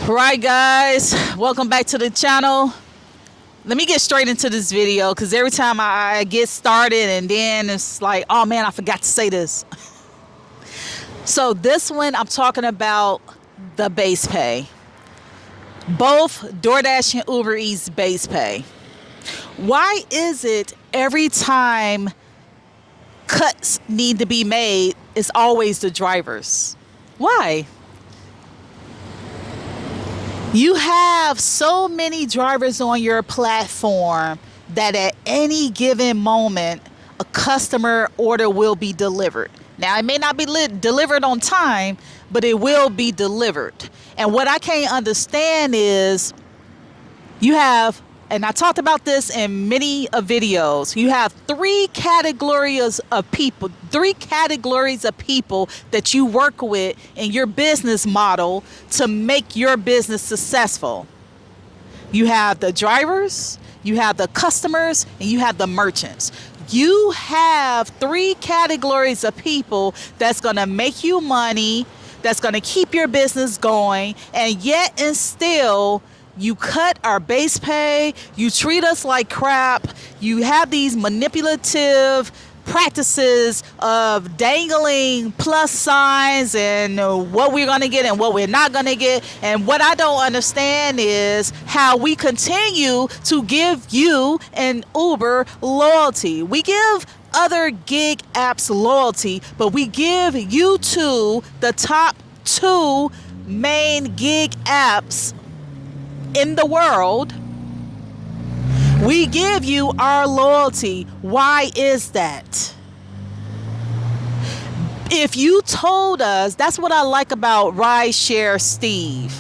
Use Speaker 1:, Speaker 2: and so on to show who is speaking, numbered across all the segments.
Speaker 1: Right, guys, welcome back to the channel. Let me get straight into this video because every time I get started and then it's like, oh man, I forgot to say this. So this one, I'm talking about the base pay. Both DoorDash and Uber Eats base pay. Why is it every time cuts need to be made, it's always the drivers? Why? You have so many drivers on your platform that at any given moment, a customer order will be delivered. Now, it may not be delivered on time, but it will be delivered. And what I can't understand is you have, and I talked about this in many videos, you have three categories of people that you work with in your business model to make your business successful. You have the drivers, you have the customers, and you have the merchants. You have three categories of people that's going to make you money, that's going to keep your business going, and yet and still you cut our base pay, you treat us like crap, you have these manipulative practices of dangling plus signs and what we're going to get and what we're not going to get. And what I don't understand is how we continue to give you and Uber loyalty. We give other gig apps loyalty, but we give you two, the top two main gig apps in the world, we give you our loyalty. Why is that? If you told us, that's what I like about Rideshare Steve,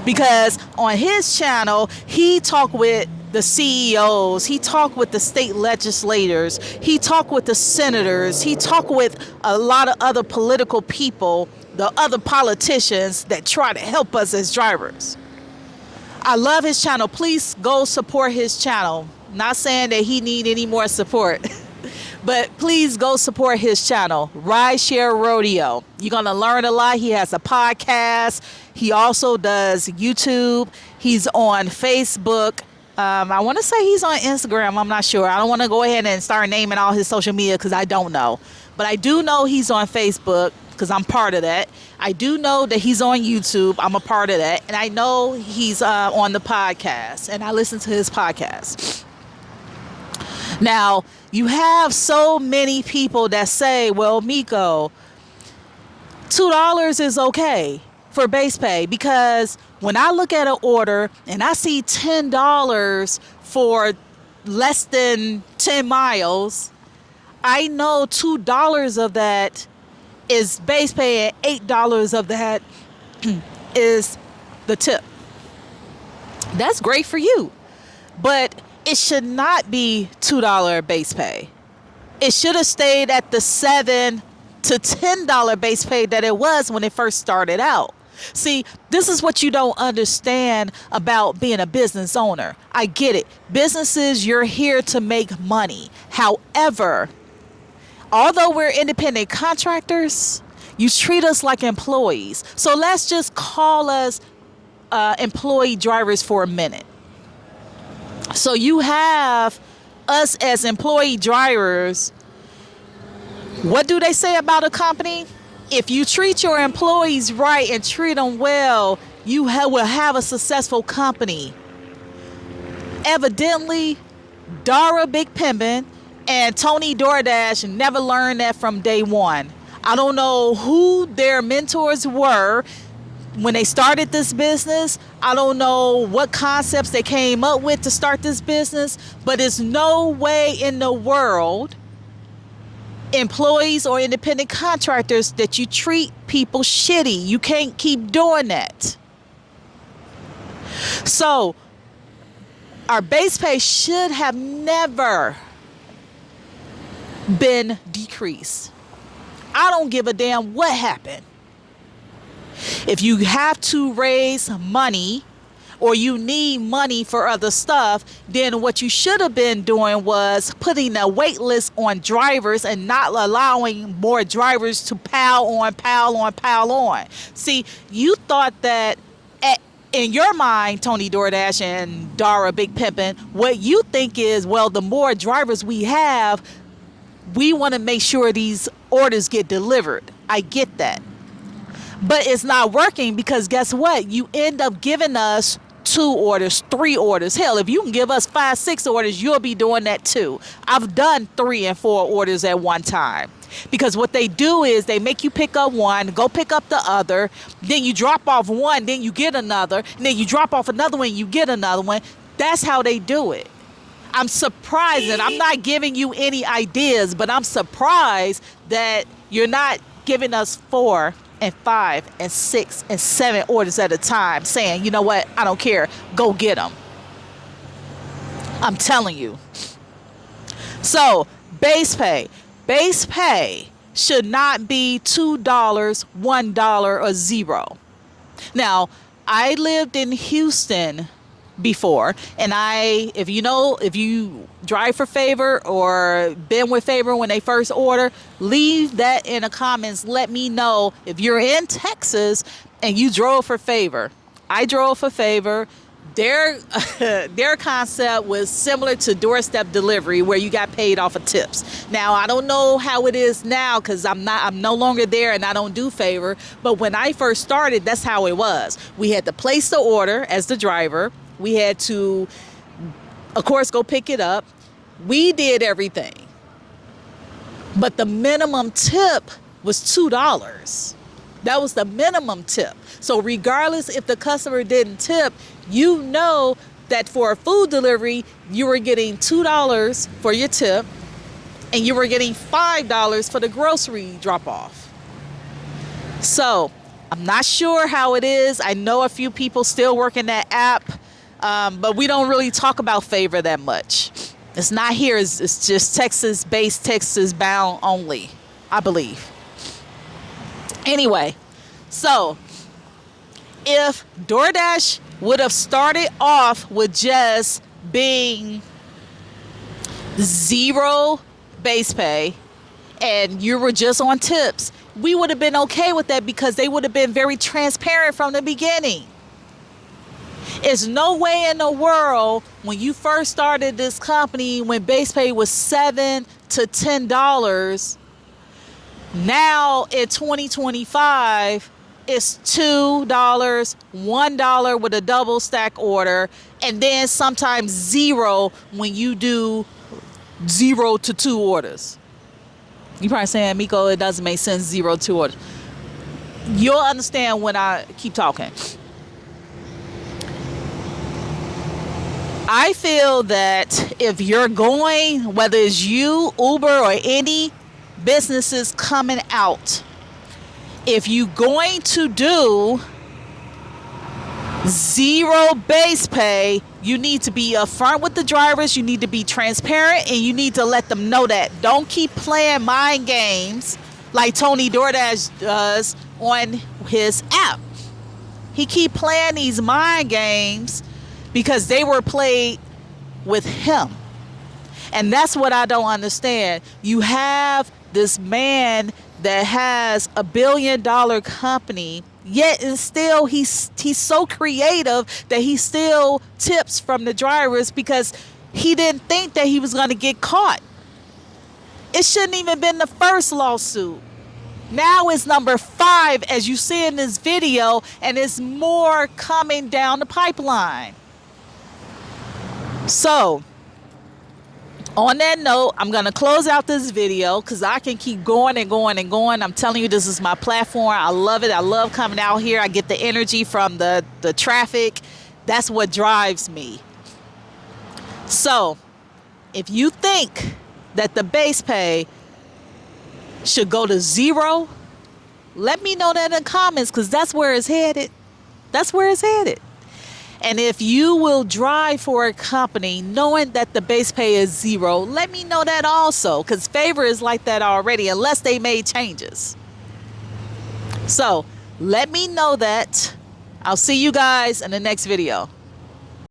Speaker 1: because on his channel he talked with the CEOs, he talked with the state legislators, he talked with the senators, he talked with a lot of other political people, the other politicians that try to help us as drivers. I love his channel. Please go support his channel. Not saying that he need any more support, but please go support his channel, Rideshare Rodeo. You're going to learn a lot. He has a podcast. He also does YouTube. He's on Facebook. I want to say he's on Instagram. I'm not sure. I don't want to go ahead and start naming all his social media because I don't know. But I do know he's on Facebook because I'm part of that. I do know that he's on YouTube. I'm a part of that. And I know he's on the podcast, and I listen to his podcast. Now, you have so many people that say, well, Miko, $2 is okay for base pay, because when I look at an order and I see $10 for less than 10 miles, I know $2 of that is base pay and $8 of that is the tip. That's great for you, but it should not be $2 base pay. It should have stayed at the $7 to $10 base pay that it was when it first started out. See, this is what you don't understand about being a business owner. I get it. Businesses, you're here to make money. However, although we're independent contractors, you treat us like employees. So let's just call us employee drivers for a minute. So you have us as employee drivers. What do they say about a company? If you treat your employees right and treat them well, you will have a successful company. Evidently, Dara Big Pimpin' and Tony DoorDash never learned that from day one. I don't know who their mentors were when they started this business. I don't know what concepts they came up with to start this business, but there's no way in the world, employees or independent contractors, that you treat people shitty. You can't keep doing that. So our base pay should have never been decreased. I don't give a damn what happened. If you have to raise money or you need money for other stuff, then what you should have been doing was putting a wait list on drivers and not allowing more drivers to pile on. See, you thought that in your mind, Tony DoorDash and Dara Big Pimpin', what you think is, well, the more drivers we have, we want to make sure these orders get delivered. I get that. But it's not working because guess what? You end up giving us 2 orders, 3 orders. Hell, if you can give us 5, 6 orders, you'll be doing that too. I've done 3 and 4 orders at one time. Because what they do is they make you pick up one, go pick up the other, then you drop off one, then you get another, and then you drop off another one, you get another one. That's how they do it. I'm surprised, and I'm not giving you any ideas, but I'm surprised that you're not giving us 4 and 5 and 6 and 7 orders at a time saying, you know what, I don't care, go get them. I'm telling you. So, base pay. Base pay should not be $2, $1, or 0. Now, I lived in Houston before, and if you drive for Favor or been with Favor when they first order, leave that in the comments. Let me know if you're in Texas and you drove for Favor. I drove for Favor. Their concept was similar to doorstep delivery, where you got paid off of tips. Now, I don't know how it is now because I'm no longer there and I don't do Favor. But when I first started, that's how it was. We had to place the order as the driver. We had to, of course, go pick it up. We did everything. But the minimum tip was $2. That was the minimum tip. So regardless if the customer didn't tip, you know that for a food delivery, you were getting $2 for your tip and you were getting $5 for the grocery drop off. So I'm not sure how it is. I know a few people still work in that app, but we don't really talk about Favor that much. It's not here. It's just Texas-based, Texas-bound only, I believe. Anyway, so if DoorDash would have started off with just being 0 base pay and you were just on tips, we would have been okay with that because they would have been very transparent from the beginning. There's no way in the world when you first started this company, when base pay was $7 to $10, now in 2025, it's $2, $1 with a double stack order, and then sometimes 0 when you do 0 to 2 orders. You're probably saying, Miko, it doesn't make sense, 0 to 2 orders. You'll understand when I keep talking. I feel that if you're going, whether it's you, Uber, or any businesses coming out, if you're going to do 0 base pay, you need to be upfront with the drivers, you need to be transparent, and you need to let them know that. Don't keep playing mind games like Tony DoorDash does on his app. He keep playing these mind games because they were played with him. And that's what I don't understand. You have this man that has $1 billion company, yet and still he's so creative that he still tips from the drivers because he didn't think that he was going to get caught. It shouldn't even been the first lawsuit. Now it's number 5, as you see in this video, and it's more coming down the pipeline. So, on that note, I'm going to close out this video because I can keep going and going and going. I'm telling you, this is my platform. I love it. I love coming out here. I get the energy from the traffic. That's what drives me. So, if you think that the base pay should go to 0, let me know that in the comments because that's where it's headed. That's where it's headed. And if you will drive for a company knowing that the base pay is 0, let me know that also, because Favor is like that already, unless they made changes. So let me know that. I'll see you guys in the next video.